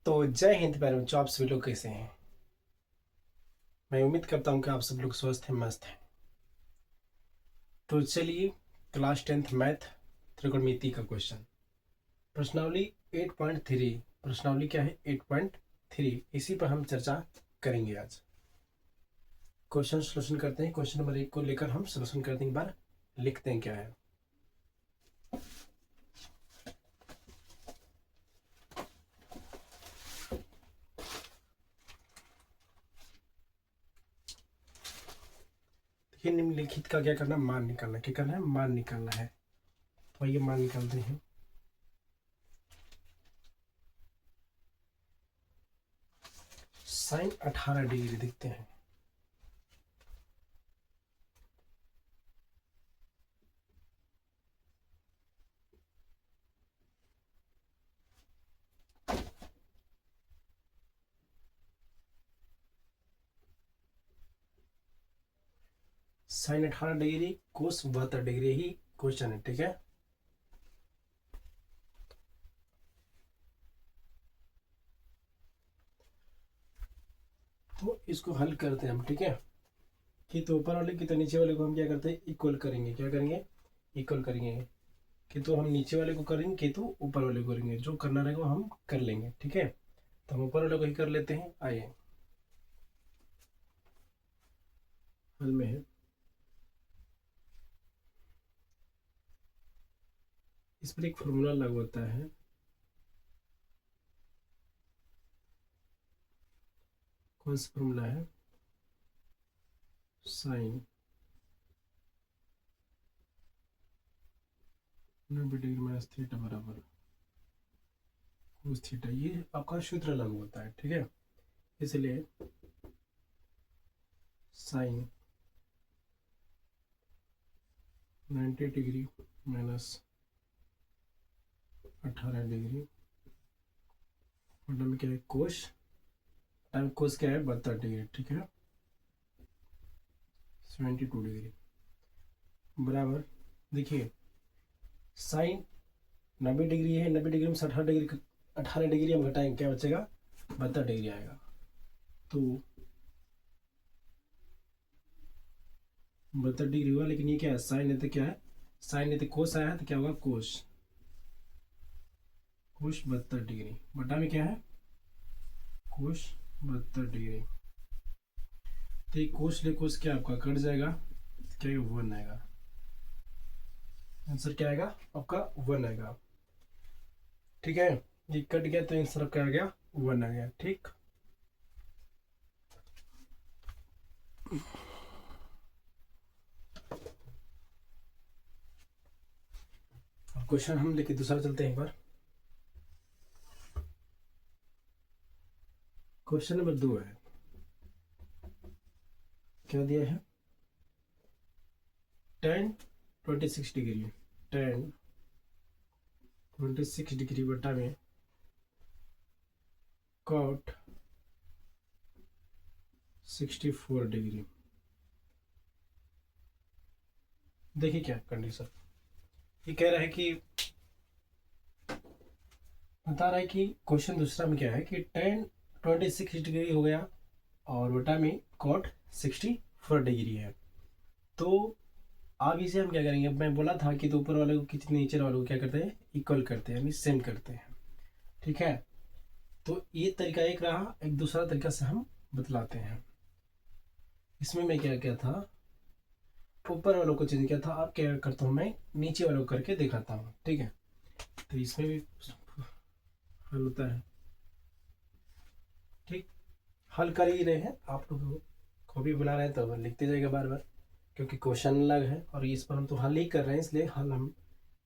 तो जय हिंद प्यारे बच्चों, आप सभी लोग कैसे हैं। मैं उम्मीद करता हूं कि आप सब लोग स्वस्थ हैं, मस्त हैं। तो चलिए, क्लास 10th मैथ त्रिकोणमिति का क्वेश्चन, प्रश्नावली 8.3। प्रश्नावली क्या है? 8.3। इसी पर हम चर्चा करेंगे आज। क्वेश्चन सोल्यूशन करते हैं। क्वेश्चन नंबर 1 को लेकर हम सोल्यूशन करते हैं। एक बार लिखते हैं क्या है। देखिए, निम्नलिखित का क्या करना, मान निकालना। क्या करना है? मान निकालना है। तो ये मान निकालते हैं। साइन 18 डिग्री देखते हैं। साइन 18 डिग्री कोस 72 डिग्री ही क्वेश्चन है। ठीक है, तो इसको हल करते हैं हम। ठीक है, कि तो ऊपर वाले की तो नीचे वाले को हम क्या करते हैं, इक्वल करेंगे। क्या करेंगे? इक्वल करेंगे। कि तो हम नीचे वाले को करेंगे, कि तो ऊपर वाले को करेंगे। जो करना रहेगा वो हम कर लेंगे। ठीक है, तो हम ऊपर वाले को ही कर लेते हैं। आइए, हल में है। इस पर एक फॉर्मूला लागू होता है। कौन सा फॉर्मूला है? साइन 90 डिग्री माइनस थीटा बराबर कोस थीटा। ये आपका सूत्र लागू होता है। ठीक है, इसलिए साइन 90 डिग्री माइनस 18 डिग्री मतलब में क्या है, कोस टाइम कोस क्या है, 72 डिग्री। ठीक है, 72 डिग्री बराबर। देखिए, साइन 90 डिग्री है। 90 डिग्री में से 18 डिग्री, 18 डिग्री हम घटाएंगे, क्या बचेगा? 72 डिग्री आएगा। तो 72 डिग्री हुआ। लेकिन ये क्या है? साइन नहीं तो क्या है? साइन नहीं तो कोस आया है, तो क्या होगा? कोस। कोस 72 डिग्री बटा में क्या है? कोस 72 डिग्री। तो ये कोस ले कोस क्या आपका कट जाएगा, तो क्या 1 आएगा। आंसर क्या आएगा आपका? 1 आएगा। ठीक है, ये कट गया तो आंसर क्या आ गया? 1 आ गया। ठीक, क्वेश्चन हम लेके दूसरा चलते हैं एक बार। क्वेश्चन नंबर 2 है। क्या दिया है? टेन 26 डिग्री, टेन 26 डिग्री बटा में कॉट 64 डिग्री। देखिए क्या कंडीशन, ये कह रहा है कि, बता रहा है कि क्वेश्चन दूसरा में क्या है कि टेन 26 डिग्री हो गया और बटा में कॉट 64 डिग्री है। तो अब इसे हम क्या करेंगे? मैं बोला था कि तो ऊपर वाले को कितने नीचे वाले को क्या करते हैं, इक्वल करते हैं, यानी सेम करते हैं। ठीक है, तो ये तरीका एक रहा। एक दूसरा तरीका से हम बतलाते हैं। इसमें मैं क्या किया था, ऊपर वालों को चेंज किया था। अब क्या करता हूँ, मैं नीचे वालों को करके दिखाता हूँ। ठीक है, तो इसमें भी हल होता है। ठीक, हल कर ही रहे हैं आप लोग, कॉपी बना रहे हैं तो लिखते जाएगा बार बार, क्योंकि क्वेश्चन अलग है और इस पर हम तो हल ही कर रहे हैं, इसलिए हल हम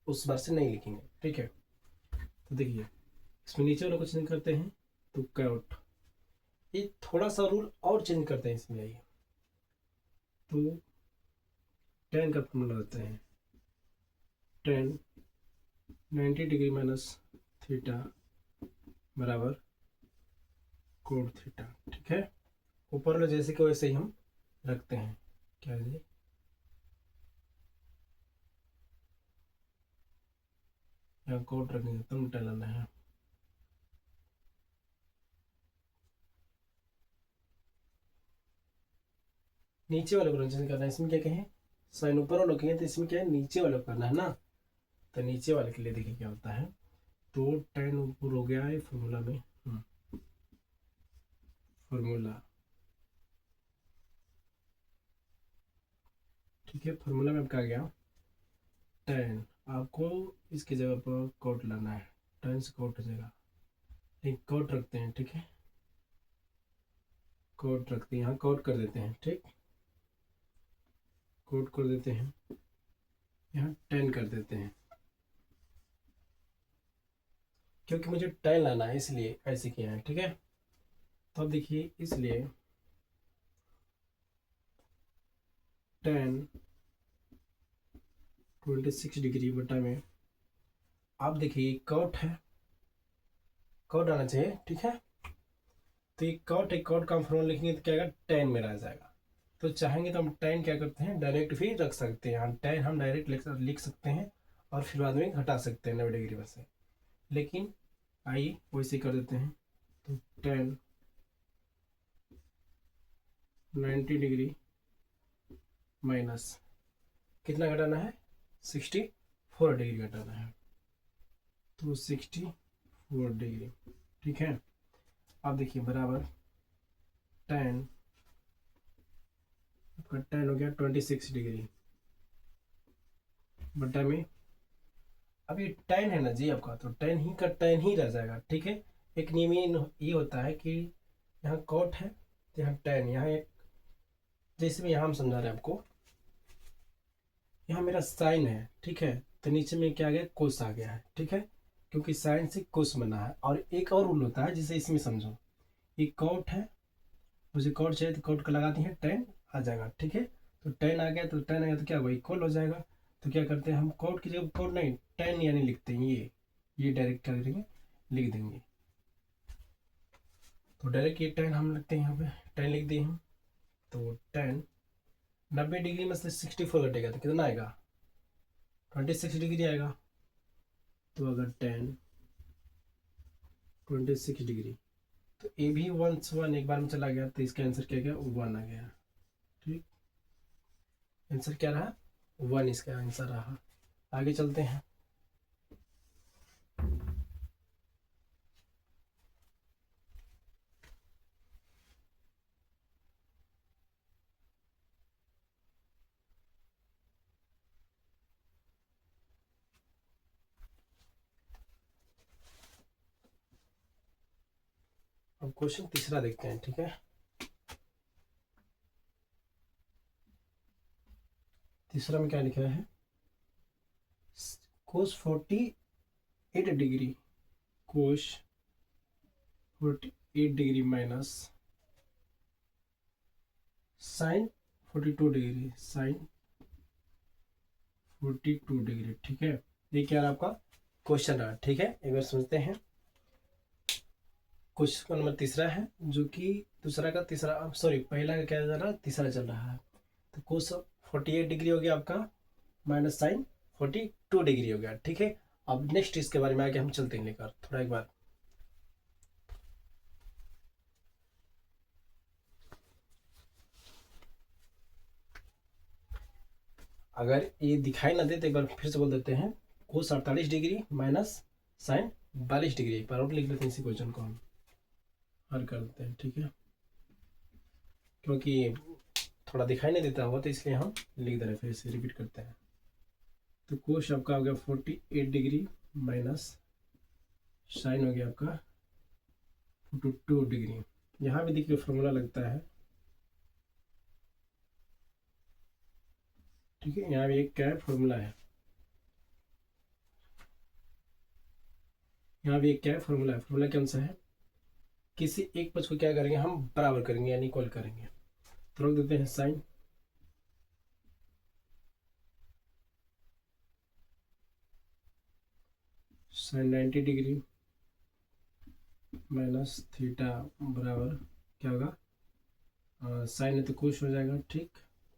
उस बार से नहीं लिखेंगे। ठीक है, तो देखिए, इसमें नीचे वालों को चेंज करते हैं तो कैट, ये थोड़ा सा रूल और चेंज करते हैं इसमें। आइए, तो टेन का फॉर्मूला होता है टेन 90 डिग्री माइनस थीटा बराबर कोड थीटा। ठीक है, ऊपर वाले जैसे कि वैसे ही हम रखते हैं। क्या है ये? यहाँ कोड रखेंगे तो मिटा लेना है। नीचे वाले को नीचे करना है। इसमें क्या कहें, साइन ऊपर वालों कहें तो इसमें क्या है, नीचे वालों करना है ना। तो नीचे वाले के लिए देखिए क्या होता है। तो tan ऊपर हो गया है फॉर्मूला में, फॉर्मूला, ठीक है। फॉर्मूला में आपका आ गया tan, आपको इसकी जगह पर कोट लाना है, tan से कोट हो जाएगा, एक कोट रखते हैं, ठीक है। कोट रखते हैं, यहाँ कोट कर देते हैं, ठीक, कोट कर देते हैं, यहाँ 10 कर देते हैं, क्योंकि मुझे 10 लाना है इसलिए ऐसे किया है, ठीक है। तो अब देखिए, इसलिए 10 26 डिग्री बटा में, आप देखिए कोट है, कोट आना चाहिए, ठीक है। तो ये कोट, एक कोट का फॉर्मूला लिखेंगे तो क्या आएगा, 10 मेरा आ जाएगा। तो चाहेंगे तो हम 10 क्या करते हैं, डायरेक्ट भी रख सकते हैं, 10 हम डायरेक्ट लिख सकते हैं और फिर बाद में घटा सकते हैं 90 डिग्री में से। लेकिन आइए वैसे कर देते हैं। तो 10 90 डिग्री माइनस कितना घटाना है, 64 डिग्री घटाना है। तो 64 डिग्री, ठीक है। अब देखिए बराबर 10, आपका 10 हो गया 26 डिग्री बटा में, अब ये 10 है ना जी आपका, तो 10 ही का 10 ही रह जाएगा, ठीक है। एक नियम ये होता है कि यहाँ कॉट है तो यहाँ 10, यहाँ एक, जैसे भी यहाँ हम समझा रहे हैं आपको, यहाँ मेरा साइन है, ठीक है, तो नीचे में क्या आ गया, कोस आ गया है, ठीक है, क्योंकि साइन से कोस बना है। और एक और रूल होता है जिसे इसमें समझो, ये कॉट है, मुझे कॉट चाहिए तो कॉट का लगा दी है, 10 आ जाएगा, ठीक है। तो 10 आ गया, तो 10 आ गया तो क्या होगा, इक्वल हो जाएगा। तो क्या करते हैं हम, कॉट की जगह कॉट नहीं 10 यानी लिखते हैं, ये डायरेक्ट क्या करेंगे, लिख देंगे। तो डायरेक्ट ये 10 हम लिखते हैं, यहाँ पे 10 लिख दिए हम। तो 10 90 डिग्री में से 64 घटेगा तो कितना आएगा, 26 डिग्री आएगा। तो अगर 10 26 डिग्री, तो ए भी 1 एक बार में चला गया, तो इसका आंसर क्या गया, 1 आ गया, ठीक। आंसर क्या रहा, 1 इसका आंसर रहा। आगे चलते हैं। अब क्वेश्चन तीसरा देखते हैं, ठीक है। तीसरा में क्या लिखा है, cos 48 degree, cos 48 degree minus sine 42 degree, sine 42 degree, ठीक है। ये क्या रहा आपका क्वेश्चन रहा, ठीक है। एक बार समझते हैं। क्वेश्चन नंबर तीसरा है, जो कि दूसरा का तीसरा, सॉरी पहला का क्या चल रहा है, तीसरा चल रहा है। तो कोस 48 डिग्री हो गया आपका, माइनस साइन 42 डिग्री हो गया, ठीक है। अब नेक्स्ट इसके बारे में आगे हम चलते हैं लेकर थोड़ा एक बार। अगर ये दिखाई ना दे तो एक बार फिर से बोल देते हैं, कोस 48 डिग्री माइनस साइन 42 डिग्री, एक बार और लिख लेते हैं इसी क्वेश्चन को हम हल कर देते हैं, ठीक है। क्योंकि थोड़ा दिखाई नहीं देता हुआ तो इसलिए हम लिख दे रहे हैं, फिर से रिपीट करते हैं। तो कोस आपका हो गया 48 डिग्री माइनस साइन हो गया आपका 42 डिग्री। यहाँ भी देखिए फॉर्मूला लगता है, ठीक है। यहाँ भी एक क्या है, फॉर्मूला है, यहाँ भी एक क्या है, फॉर्मूला है। फॉर्मूला कौन सा है, किसी एक पक्ष को क्या करेंगे हम, बराबर करेंगे यानी इक्वल करेंगे। तो रख देते हैं sine sine 90 degree minus theta बराबर क्या होगा, साइन है तो कोस हो जाएगा, ठीक,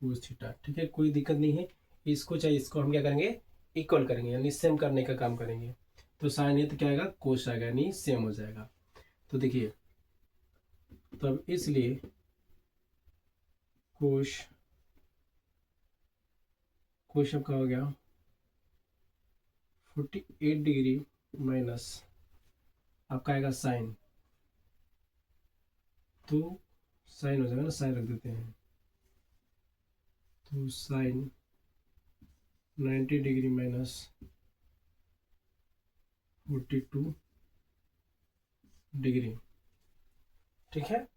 कोस थीटा, ठीक है। कोई दिक्कत नहीं है, इसको चाहे इसको हम क्या करेंगे, इक्वल करेंगे यानी सेम करने का काम करेंगे। तो साइन है तो क्या आएगा, कोस आएगा यानी सेम हो जाएगा। तो देखिए, तो अब इसलिए कोस कोश आपका हो गया 48 डिग्री माइनस आपका आएगा साइन, तो साइन हो जाएगा ना, साइन रख देते हैं, तो साइन 90 डिग्री माइनस 42 डिग्री। ठीक है,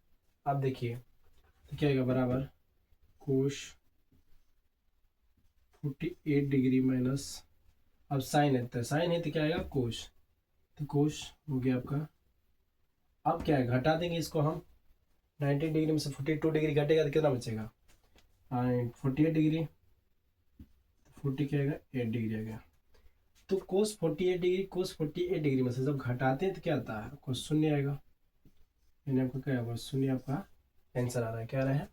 अब देखिए तो क्या आएगा बराबर कोश 48 डिग्री माइनस, अब साइन है तो क्या आएगा कोश, तो कोश हो गया आपका। अब क्या है, घटा देंगे इसको हम, 90 डिग्री में से 42 डिग्री घटेगा तो कितना बचेगा, 48 डिग्री, 40 क्या आएगा 8 डिग्री आ गया। तो कोस 48 डिग्री, कोस 48 डिग्री में से जब घटाते हैं तो क्या आता है, कोस शून्य आएगा, यानी आपका क्या होगा शून्य, आपका आंसर आ रहा है, क्या आ रहा है,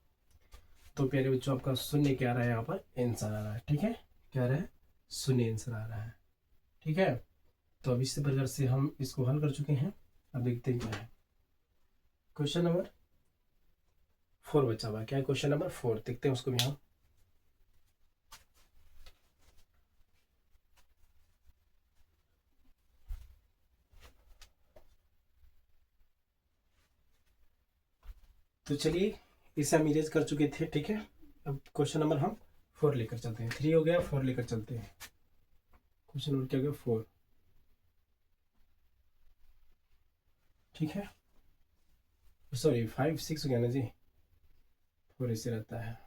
तो प्यारे बच्चों आपका शून्य क्या आ रहा है, यहाँ पर आंसर आ रहा है। ठीक है, क्या आ रहा है, शून्य आंसर आ रहा है। ठीक है, तो अब इसी प्रकार से हम इसको हल कर चुके हैं। अब देखते हैं क्या है, क्वेश्चन नंबर 4 बचा हुआ है। क्या है क्वेश्चन नंबर 4, देखते हैं उसको भी हम। तो चलिए इसे हम इरेज कर चुके थे। ठीक है, अब क्वेश्चन नंबर हम 4 लेकर चलते हैं, 3 हो गया, 4 लेकर चलते हैं। क्वेश्चन नंबर क्या हो गया 4। ठीक है, सॉरी 5 6 हो गया ना जी, 4 ऐसे रहता है।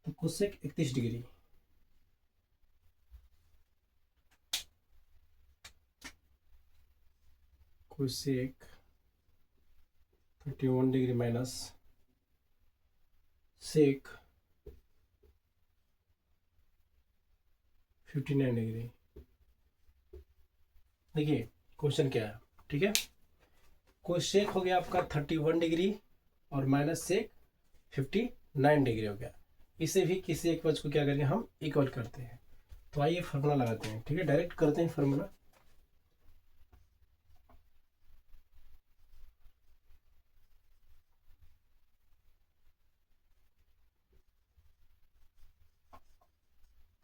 तो cosec 31 degree, cosec 31 degree minus sec 59 degree. देखिए क्वेश्चन क्या है, ठीक है, कोसेक हो गया आपका 31 डिग्री और माइनस सेक 59 डिग्री हो गया। इसे भी किसी एक पक्ष को क्या करेंगे हम इक्वल करते हैं। तो आइए फार्मूला लगाते हैं। ठीक है, डायरेक्ट करते हैं फार्मूला।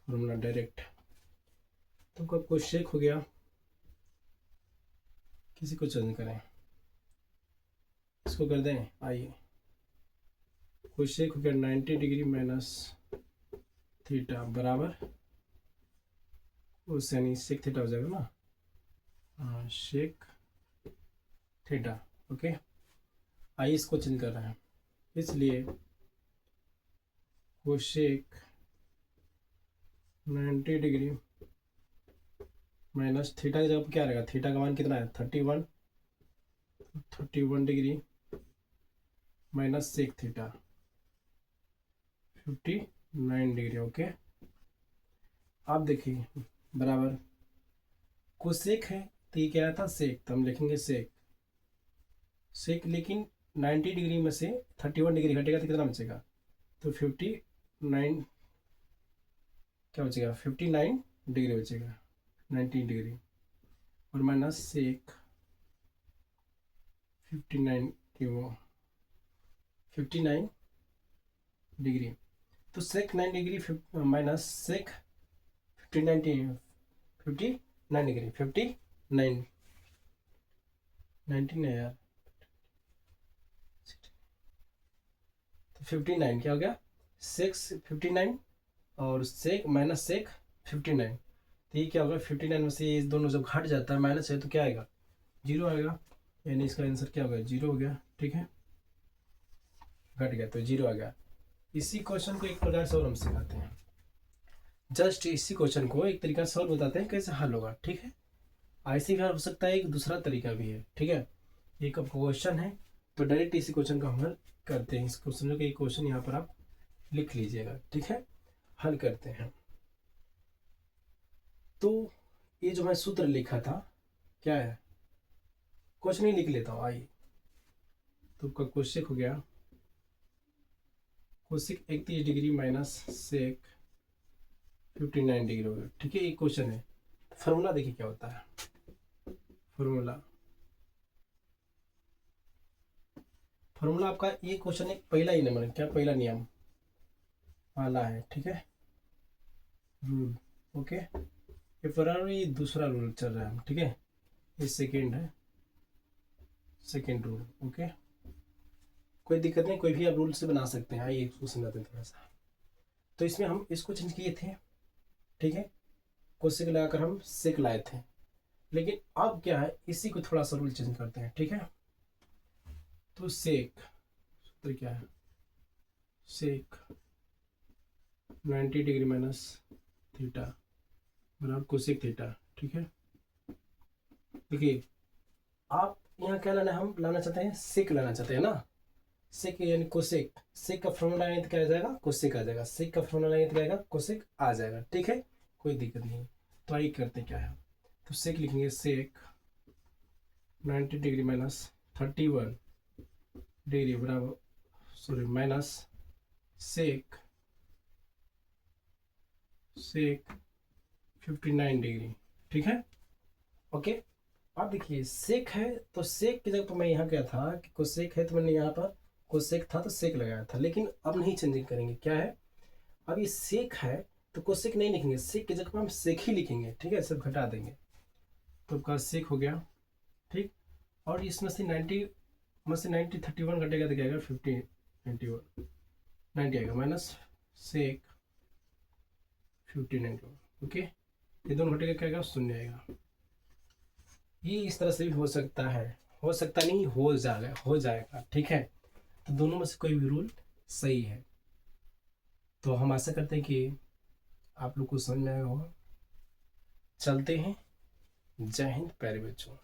फार्मूला डायरेक्ट, तो आपका कोसेक हो गया, किसी को चेंज करें, इसको कर दें। आइए कोसेक हो गया 90 डिग्री माइनस थीटा बराबर उस, यानी सेक थीटा हो जाएगा ना, हाँ शेक थीटा। ओके, आइए इसको चेंज कर रहे हैं, इसलिए कोसेक 90 डिग्री माइनस थीटा की जगह क्या रहेगा, थीटा का मान कितना है 31, 31 degree minus sec theta 59 degree. Okay, आप देखिए बराबर कोसेक है तो ये क्या था सेक, तो हम लिखेंगे सेक, सेक लेकिन 90 डिग्री में से 31 डिग्री घटेगा तो कितना बचेगा, तो 59 क्या बचेगा 59 डिग्री बचेगा, 90 डिग्री और माइनस सेक 59 की वो 59 डिग्री, तो सेक 9 डिग्री माइनस सेक 59 डिग्री 59 19 है यार, तो 59 क्या हो गया सेक्स 59 और सेक माइनस सेक 59, तो ये क्या होगा 59 में से ये दोनों जब घट जाता है माइनस है तो क्या आएगा 0 आएगा, यानी इसका आंसर क्या होगा 0 हो गया। ठीक है, घट गया तो 0 आ गया। इसी क्वेश्चन को एक प्रकार से और हम सिखाते हैं, जस्ट इसी क्वेश्चन को एक तरीका से और बताते हैं कैसे हल होगा। ठीक है, ऐसे भी हल हो सकता है, एक दूसरा तरीका भी है। ठीक है, एक क्वेश्चन है तो डायरेक्ट इसी क्वेश्चन का हम हल करते हैं। इस क्वेश्चन का एक क्वेश्चन यहाँ पर आप लिख लीजिएगा। ठीक है, हल करते हैं। तो ये जो मैं सूत्र लिखा था क्या है, क्वेश्चन ही लिख लेता हूँ। आइए, तो आपका कोसेक हो गया cosec 31 degree minus sec 59 degree हो गया। ठीक है, एक क्वेश्चन है, फॉर्मूला देखिए क्या होता है। फॉर्मूला फॉर्मूला आपका ये क्वेश्चन है, पहला ही नंबर क्या, पहला नियम वाला है, ठीक है, रूल। ओके, ये फरारी दूसरा रूल चल रहा है, ठीक है, ये सेकेंड है, सेकेंड रूल। ओके, कोई दिक्कत नहीं, कोई भी आप रूल से बना सकते हैं। आइए इसको समझाते हैं थोड़ा सा। तो इसमें हम इसको चेंज किए थे, ठीक है, कोसेक लगाकर हम सेक लाए थे, लेकिन अब क्या है, इसी को थोड़ा सा रूल चेंज करते हैं, ठीक है। तो सेक सूत्र क्या है, सेक 90 डिग्री माइनस थीटा बराबर कोसेक थीटा, ठीक है। देखिए, आप यहाँ क्या लाना, हम लाना चाहते हैं सेक लाना चाहते हैं ना, सेक यानी कोसेक, सेक का फॉर्मूला लाएंगे तो क्या आ जाएगा, कोसेक आ जाएगा, सेक का फॉर्मूला लाएंगे तो क्या आएगा, कोसेक आ जाएगा, ठीक है, कोई दिक्कत नहीं। तो आइए करते हैं क्या है, तो सेक लिखेंगे, सेक 90 डिग्री माइनस 31 डिग्री बराबर, सॉरी, माइनस सेक 59 डिग्री, ठीक है। ओके, अब देखिए सेक है तो सेक की जगह पर मैं यहाँ क्या था कि कोसेक है, तो मैंने यहाँ पर कोसेक था तो सेक लगाया था, लेकिन अब नहीं चेंजिंग करेंगे, क्या है, अब ये सेक है तो कोसेक नहीं लिखेंगे, सेक की जगह पर हम सेक ही लिखेंगे, ठीक है, सब घटा देंगे तो आपका सेक हो गया, ठीक। और इसमें से 90 में से 90 31 घटेगा तो क्या आएगा, 50 91 90 आएगा, माइनस सेक 50 91। ओके, ये दोनों घटेगा क्या आएगा, शून्य आएगा। ये इस तरह से भी हो सकता है, हो सकता नहीं, हो जाएगा, ठीक है। तो दोनों में से कोई भी रूल सही है। तो हम आशा करते हैं कि आप लोग को समझ में आया होगा। चलते हैं, जय हिंद प्यारे बच्चों।